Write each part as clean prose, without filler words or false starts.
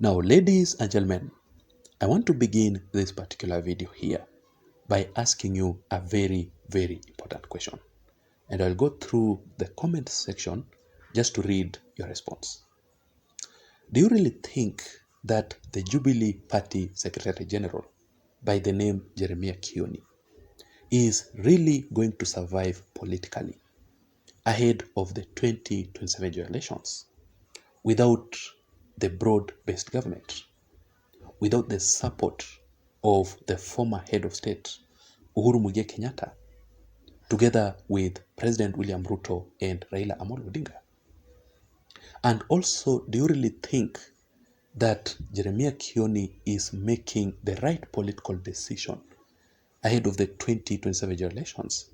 Now, ladies and gentlemen, I want to begin this particular video here by asking you a very, very important question. And I'll go through the comment section just to read your response. Do you really think that the Jubilee Party Secretary General by the name Jeremiah Kioni is really going to survive politically ahead of the 2027 general elections without the broad-based government, without the support of the former head of state, Uhuru Kenyatta, together with President William Ruto and Raila Amolo Odinga? And also, do you really think that Jeremiah Kioni is making the right political decision ahead of the 2027 general elections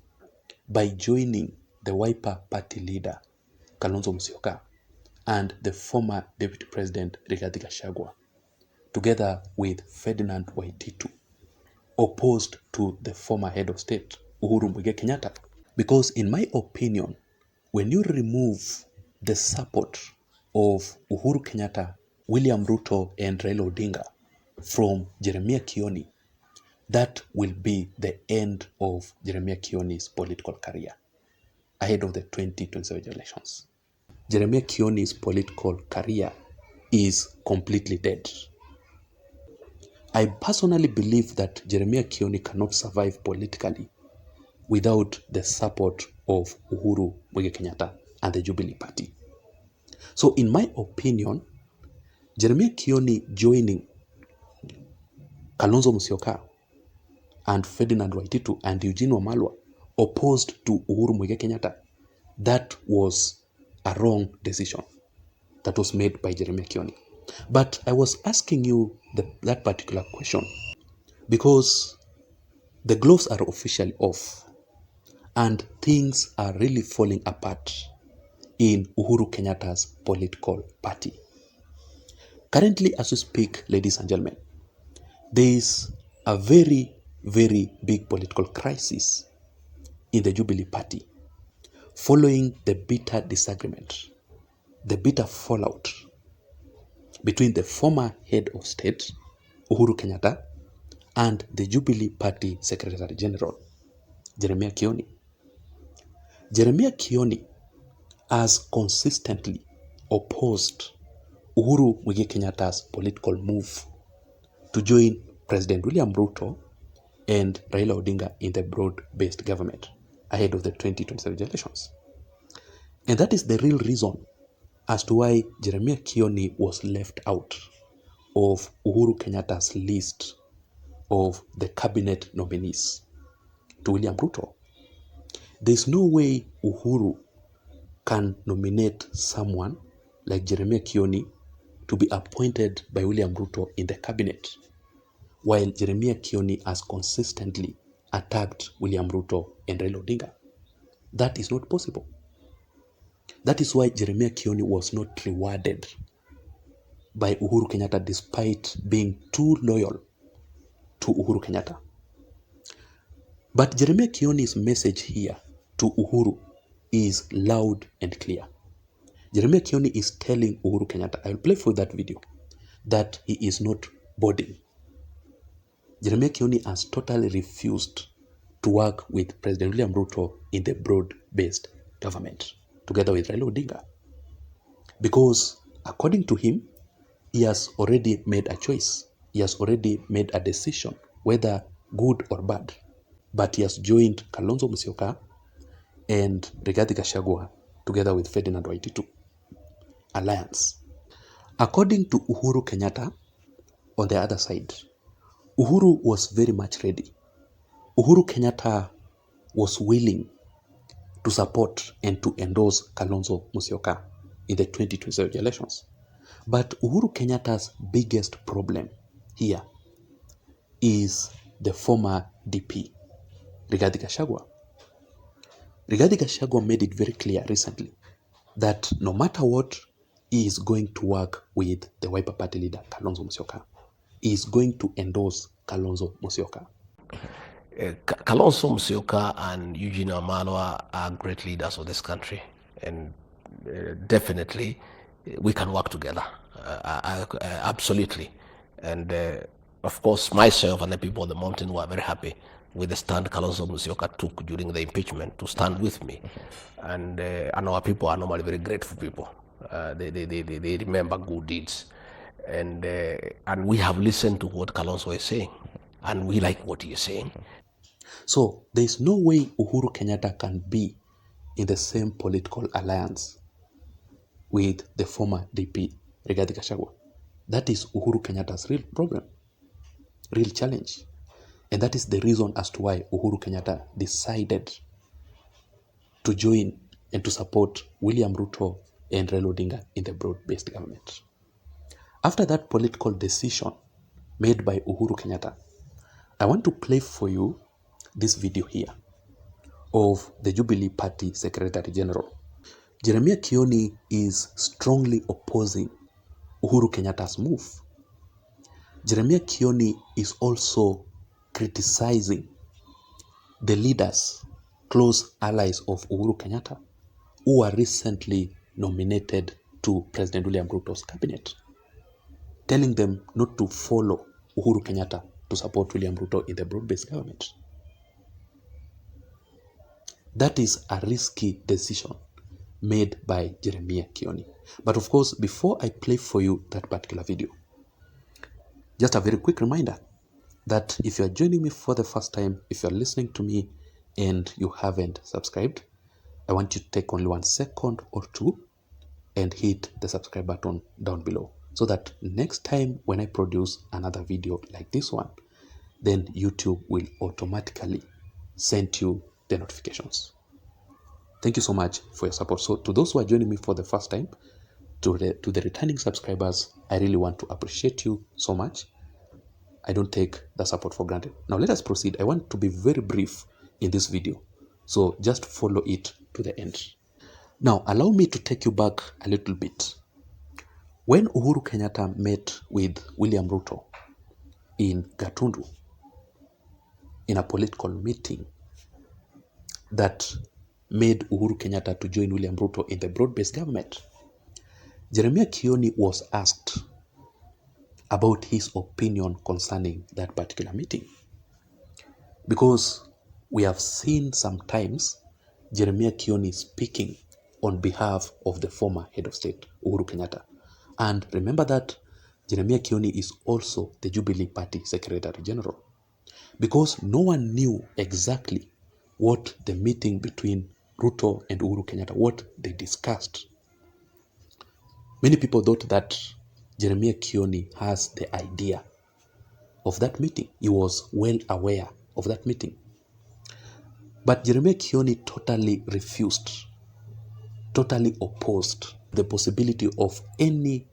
by joining the Wiper Party leader, Kalonzo Musyoka, and the former Deputy President, Rigathi Gachagua, together with Ferdinand Waititu, opposed to the former head of state, Uhuru Kenyatta? Because in my opinion, when you remove the support of Uhuru Kenyatta, William Ruto, and Raila Odinga from Jeremiah Kioni, that will be the end of Jeremiah Kioni's political career ahead of the 2027 elections. Jeremiah Kioni's political career is completely dead. I personally believe that Jeremiah Kioni cannot survive politically without the support of Uhuru Kenyatta and the Jubilee Party. So in my opinion, Jeremiah Kioni joining Kalonzo Musyoka and Ferdinand Waititu and Eugene Wamalwa opposed to Uhuru Kenyatta, that was a wrong decision that was made by Jeremiah Kioni. But I was asking you that particular question because the gloves are officially off and things are really falling apart in Uhuru Kenyatta's political party. Currently, as we speak, ladies and gentlemen, there is a very, very big political crisis in the Jubilee Party following the bitter disagreement, the bitter fallout between the former head of state, Uhuru Kenyatta, and the Jubilee Party Secretary General, Jeremiah Kioni. Jeremiah Kioni has consistently opposed Uhuru Kenyatta's political move to join President William Ruto and Raila Odinga in the broad-based government ahead of the 2027 elections. And that is the real reason as to why Jeremiah Kioni was left out of Uhuru Kenyatta's list of the cabinet nominees to William Ruto. There's no way Uhuru can nominate someone like Jeremiah Kioni to be appointed by William Ruto in the cabinet, while Jeremiah Kioni has consistently attacked William Ruto and Raila Odinga. That is not possible. That is why Jeremiah Kioni was not rewarded by Uhuru Kenyatta despite being too loyal to Uhuru Kenyatta. But Jeremiah Kioni's message here to Uhuru is loud and clear. Jeremiah Kioni is telling Uhuru Kenyatta, I will play for that video, that he is not boarding. Jeremiah Kioni has totally refused to work with President William Ruto in the broad-based government, together with Raila Odinga. Because according to him, he has already made a choice. He has already made a decision, whether good or bad. But he has joined Kalonzo Musyoka and Rigathi Gachagua together with Ferdinand Waititu alliance. According to Uhuru Kenyatta, on the other side, Uhuru was very much ready. Uhuru Kenyatta was willing to support and to endorse Kalonzo Musyoka in the 2027 elections. But Uhuru Kenyatta's biggest problem here is the former DP, Rigathi Gachagua. Rigathi Gachagua made it very clear recently that no matter what, he is going to work with the Wiper Party leader, Kalonzo Musyoka. He is going to endorse Kalonzo Musyoka. Kalonzo Musyoka and Eugene Wamalwa are great leaders of this country, and definitely we can work together. absolutely. And of course, myself and the people of the mountain were very happy with the stand Kalonzo Musyoka took during the impeachment to stand with me. And our people are normally very grateful people. They remember good deeds. And we have listened to what Kalonzo is saying. And we like what he is saying. So there is no way Uhuru Kenyatta can be in the same political alliance with the former DP, Rigathi Gachagua. That is Uhuru Kenyatta's real problem, real challenge. And that is the reason as to why Uhuru Kenyatta decided to join and to support William Ruto and Raila Odinga in the broad-based government. After that political decision made by Uhuru Kenyatta, I want to play for you this video here of the Jubilee Party Secretary General. Jeremiah Kioni is strongly opposing Uhuru Kenyatta's move. Jeremiah Kioni is also criticizing the leaders, close allies of Uhuru Kenyatta, who were recently nominated to President William Ruto's cabinet, telling them not to follow Uhuru Kenyatta to support William Ruto in the broad-based government. That is a risky decision made by Jeremiah Kioni. But of course, before I play for you that particular video, just a very quick reminder that if you are joining me for the first time, if you are listening to me and you haven't subscribed, I want you to take only 1 second or two and hit the subscribe button down below, so that next time when I produce another video like this one, then YouTube will automatically send you the notifications. Thank you so much for your support. So to those who are joining me for the first time, to the returning subscribers, I really want to appreciate you so much. I don't take the support for granted. Now let us proceed. I want to be very brief in this video, so just follow it to the end. Now allow me to take you back a little bit. When Uhuru Kenyatta met with William Ruto in Gatundu, in a political meeting that made Uhuru Kenyatta to join William Ruto in the broad-based government, Jeremiah Kioni was asked about his opinion concerning that particular meeting. Because we have seen sometimes Jeremiah Kioni speaking on behalf of the former head of state, Uhuru Kenyatta. And remember that Jeremiah Kioni is also the Jubilee Party Secretary General. Because no one knew exactly what the meeting between Ruto and Uhuru Kenyatta, what they discussed. Many people thought that Jeremiah Kioni has the idea of that meeting. He was well aware of that meeting. But Jeremiah Kioni totally refused, totally opposed the possibility of any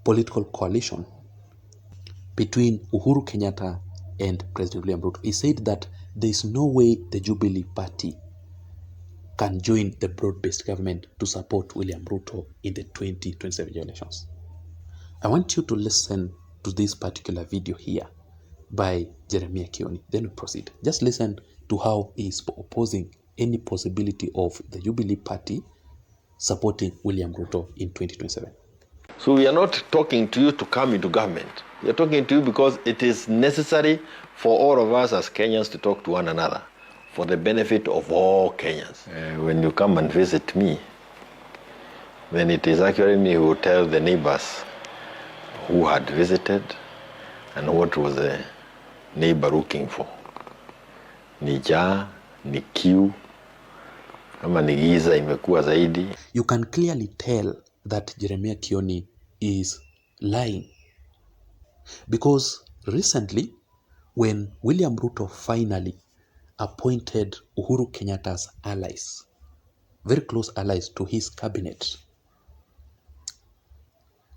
political coalition between Uhuru Kenyatta and President William Ruto. He said that there is no way the Jubilee Party can join the broad-based government to support William Ruto in the 2027 elections. I want you to listen to this particular video here by Jeremiah Kioni. Then we proceed. Just listen to how he is opposing any possibility of the Jubilee Party supporting William Ruto in 2027. So we are not talking to you to come into government. We are talking to you because it is necessary for all of us as Kenyans to talk to one another for the benefit of all Kenyans. When you come and visit me, then it is actually me who tell the neighbors who had visited and what was the neighbor looking for. Ni njaa, ni kiu, ama ni giza imekuwa zaidi. You can clearly tell that Jeremiah Kioni is lying. Because recently, when William Ruto finally appointed Uhuru Kenyatta's allies, very close allies to his cabinet,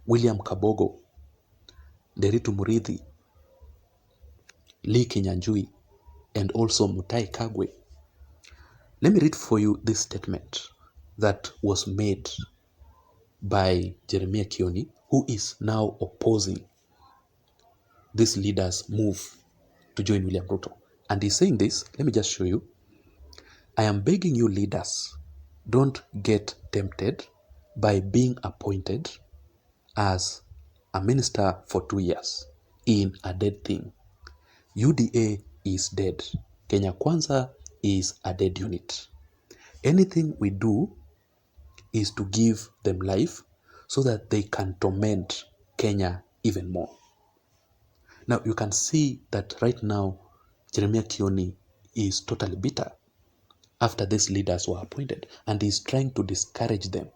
William Kabogo, Nderitu Murithi, Lee Kinyanjui, and also Mutahi Kagwe. Let me read for you this statement that was made by Jeremiah Kioni, who is now opposing this leader's move to join William Ruto. And he's saying this, let me just show you. I am begging you leaders, don't get tempted by being appointed as a minister for 2 years in a dead thing. UDA is dead. Kenya Kwanza is a dead unit. Anything we do is to give them life so that they can torment Kenya even more. Now you can see that right now Jeremiah Kioni is totally bitter after these leaders were appointed, and he's trying to discourage them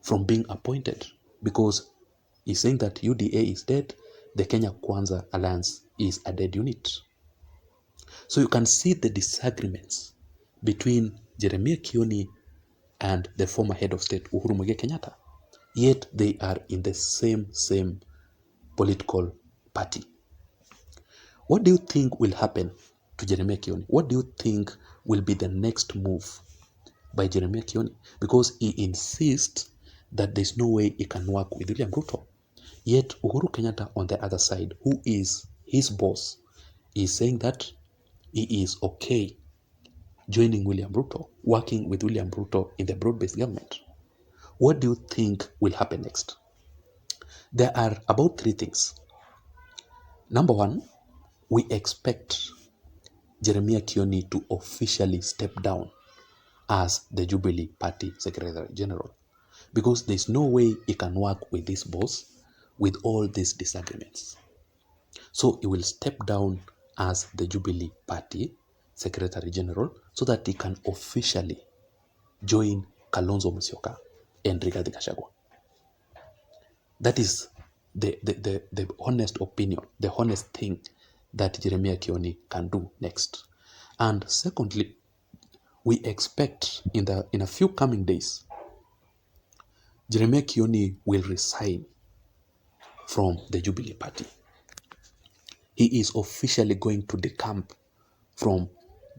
from being appointed because he's saying that UDA is dead, the Kenya Kwanza Alliance is a dead unit. So you can see the disagreements between Jeremiah Kioni and the former head of state Uhuru Kenyatta. Yet they are in the same political party. What do you think will happen to Jeremiah Kioni? What do you think will be the next move by Jeremiah Kioni? Because he insists that there's no way he can work with William Ruto. Yet Uhuru Kenyatta on the other side, who is his boss, is saying that he is okay joining William Ruto, working with William Ruto in the broad-based government. What do you think will happen next? There are about 3 things. Number 1, we expect Jeremiah Kioni to officially step down as the Jubilee Party Secretary General, because there's no way he can work with this boss with all these disagreements. So he will step down as the Jubilee Party Secretary General so that he can officially join Kalonzo Musyoka and Rigathi Gachagua. That is the honest opinion, the honest thing that Jeremiah Kioni can do next. And secondly, we expect in a few coming days, Jeremiah Kioni will resign from the Jubilee Party. He is officially going to decamp from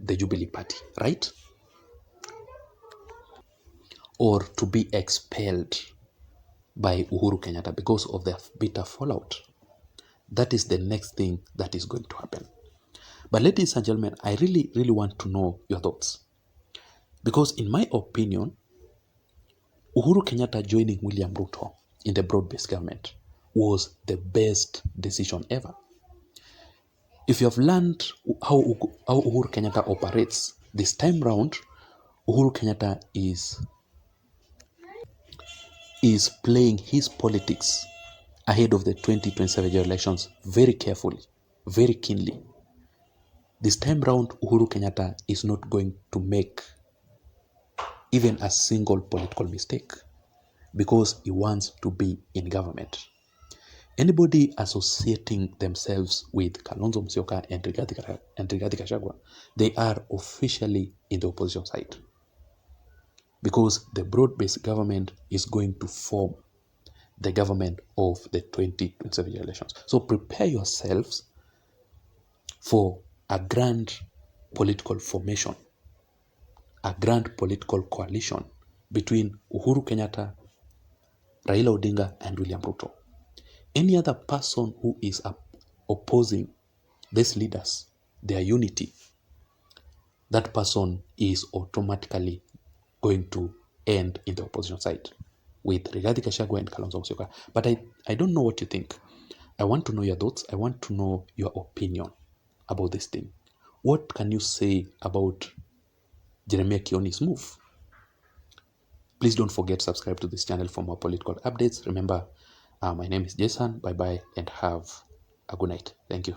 the Jubilee Party, right? Or to be expelled by Uhuru Kenyatta because of the bitter fallout. That is the next thing that is going to happen. But ladies and gentlemen, I really want to know your thoughts. Because in my opinion, Uhuru Kenyatta joining William Ruto in the broad-based government was the best decision ever. If you have learned how Uhuru Kenyatta operates, this time round, Uhuru Kenyatta is playing his politics ahead of the 2027 elections very carefully, very keenly. This time round, Uhuru Kenyatta is not going to make even a single political mistake because he wants to be in government. Anybody associating themselves with Kalonzo Musyoka and Rigathi Gachagua, they are officially in the opposition side because the broad-based government is going to form the government of the 2027 elections. So prepare yourselves for a grand political formation, a grand political coalition between Uhuru Kenyatta, Raila Odinga, and William Ruto. Any other person who is opposing these leaders, their unity, that person is automatically going to end in the opposition side with Rigathi Gachagua and Kalonzo Musyoka. But I don't know what you think. I want to know your thoughts. I want to know your opinion about this thing. What can you say about Jeremiah Kioni's move? Please don't forget to subscribe to this channel for more political updates. Remember, my name is Jason. Bye-bye and have a good night. Thank you.